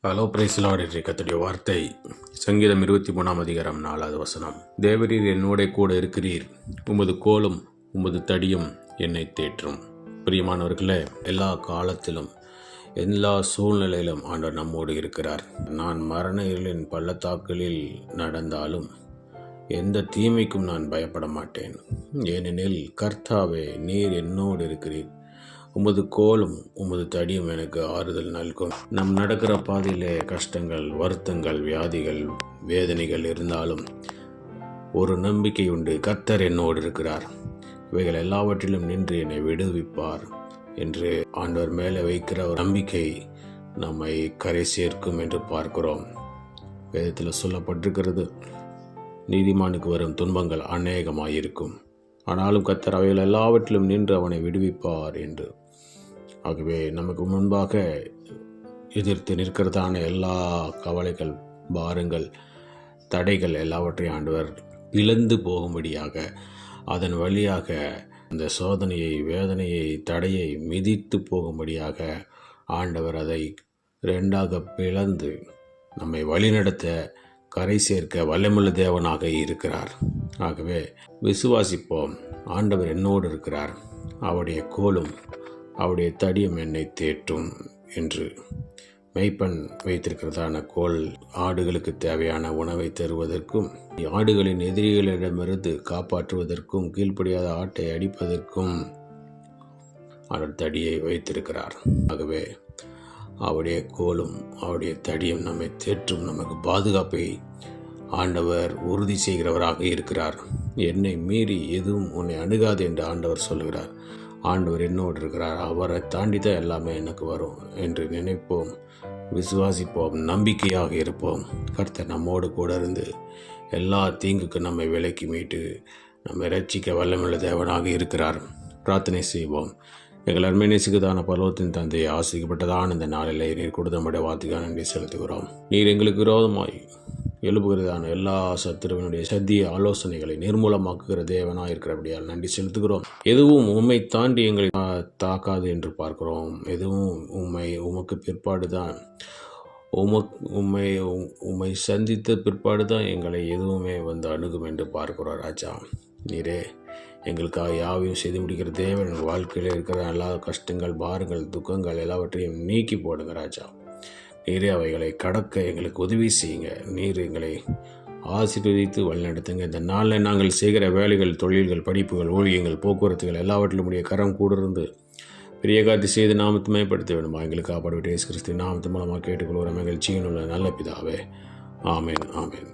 Hello price Lord என்ற கர்த்தருடைய வார்த்தை சங்கீதம் 23 அதிகாரம் 4வது வசனம். தேவரீர் என்னோட கூட இருக்கிறீர், உமது கோலும் உமது தடியும் என்னை தேற்றும். பிரியமானவர்களே, எல்லா காலத்திலும் எல்லா சூழ்நிலையிலும் ஆண்டவர் நம்மோடு இருக்கிறார். நான் மரண இருளின் பள்ளத்தாக்குகளில் நடந்தாலும் எந்த தீமைக்கும் நான் பயப்பட மாட்டேன். ஏனெனில் கர்த்தாவே, நீர் என்னோடு இருக்கிறீர், உமது கோலும் உமது தடியும் எனக்கு ஆறுதல் நல்கும். நம் நடக்கிற பாதையிலே கஷ்டங்கள், வருத்தங்கள், வியாதிகள், வேதனைகள் இருந்தாலும் ஒரு நம்பிக்கை உண்டு. கர்த்தர் என்னோடு இருக்கிறார், இவைகள் எல்லாவற்றிலும் நின்று என்னை விடுவிப்பார் என்று ஆண்டவர் மேலே வைக்கிற ஒரு நம்பிக்கை நம்மை கரை சேர்க்கும் என்று பார்க்கிறோம். வேதத்தில் சொல்லப்பட்டிருக்கிறது, நீதிமானுக்கு வரும் துன்பங்கள் அநேகமாயிருக்கும், ஆனாலும் கர்த்தர் அவைகள் எல்லாவற்றிலும் நின்று அவனை விடுவிப்பார் என்று. ஆகவே நமக்கு முன்பாக எதிர்த்து நிற்கிறதான எல்லா கவலைகள், பாரங்கள், தடைகள் எல்லாவற்றையும் ஆண்டவர் பிளந்து போகும்படியாக, அதன் வழியாக அந்த சோதனையை, வேதனையை, தடையை மிதித்து போகும்படியாக ஆண்டவர் அதை ரெண்டாக பிளந்து நம்மை வழிநடத்த, கரை சேர்க்க வல்லமுள்ள தேவனாக இருக்கிறார். ஆகவே விசுவாசிப்போம், ஆண்டவர் என்னோடு இருக்கிறார், அவருடைய கோலும் அவருடைய தடியும் என்னை தேற்றும் என்று. மெய்ப்பன் வைத்திருக்கிறதான கோல் ஆடுகளுக்கு தேவையான உணவை தருவதற்கும், ஆடுகளின் எதிரிகளிடமிருந்து காப்பாற்றுவதற்கும், கீழ்ப்படியாத ஆட்டை அடிப்பதற்கும் அவர் தடியை வைத்திருக்கிறார். ஆகவே அவருடைய கோலும் அவருடைய தடியும் நம்மை தேற்றும், நமக்கு பாதுகாப்பை ஆண்டவர் உறுதி செய்கிறவராக இருக்கிறார். என்னை மீறி எதுவும் உன்னை அணுகாது என்று ஆண்டவர் சொல்லுகிறார். ஆண்டவர் என்னோடு இருக்கிறார், அவரை தாண்டி தான் எல்லாமே எனக்கு வரும் என்று நினைப்போம், விசுவாசிப்போம், நம்பிக்கையாக இருப்போம். கர்த்தர் நம்மோடு கூட இருந்து எல்லா தீங்குக்கு நம்மை விலக்கி மீட்டு நம்மை ரட்சிக்க வல்லமுள்ள தேவனாக இருக்கிறார். பிரார்த்தனை செய்வோம். எங்கள் அருமை நேசிக்கதான பரலோகத்தின் தந்தையை, ஆசிக்கப்பட்டதான இந்த நாளில் நீர் கொடுத்தமுடைய வார்த்தைக்காக நன்றி செலுத்துகிறோம். நீர் எங்களுக்கு விரோதமாய் எழுப்புகிறதான எல்லா சத்துருவினுடைய சத்திய ஆலோசனைகளை நிர்மூலமாக்குகிற தேவனாக இருக்கிறபடியால் நன்றி செலுத்துகிறோம். எதுவும் உம்மை தாண்டி எங்களை தாக்காது என்று பார்க்கிறோம். எதுவும் உமக்கு பிற்பாடு தான், உம்மை சந்தித்த பிற்பாடு தான் எங்களை எதுவுமே வந்து அணுகும் என்று பார்க்கிறோம். ராஜா, நீரே எங்களுக்காக யாவையும் செய்து முடிக்கிற தேவன். எங்கள் வாழ்க்கையில் இருக்கிற எல்லா கஷ்டங்கள், பாரங்கள், துக்கங்கள் எல்லாவற்றையும் நீக்கி போடுங்க ராஜா. நீரே அவைகளை கடக்க எங்களுக்கு உதவி செய்யுங்க. நீர் எங்களை ஆசீர்வதித்து வழிநடத்துங்க. இந்த நாளில் நாங்கள் செய்கிற வேலைகள், தொழில்கள், படிப்புகள், ஊழியங்கள், போக்குவரத்துகள் எல்லாவற்றிலும் உடைய கரம் கூட இருந்து பெரிய காட்சி செய்து நாமத்தை மேம்படுத்த வேண்டுமா எங்களுக்கு காப்பாடு இயேசு கிறிஸ்து நாமத்து மூலமாக கேட்டுக்கொள்கிற மகிழ்ச்சியின் உள்ள நல்ல பிதாவே. ஆமேன், ஆமேன்.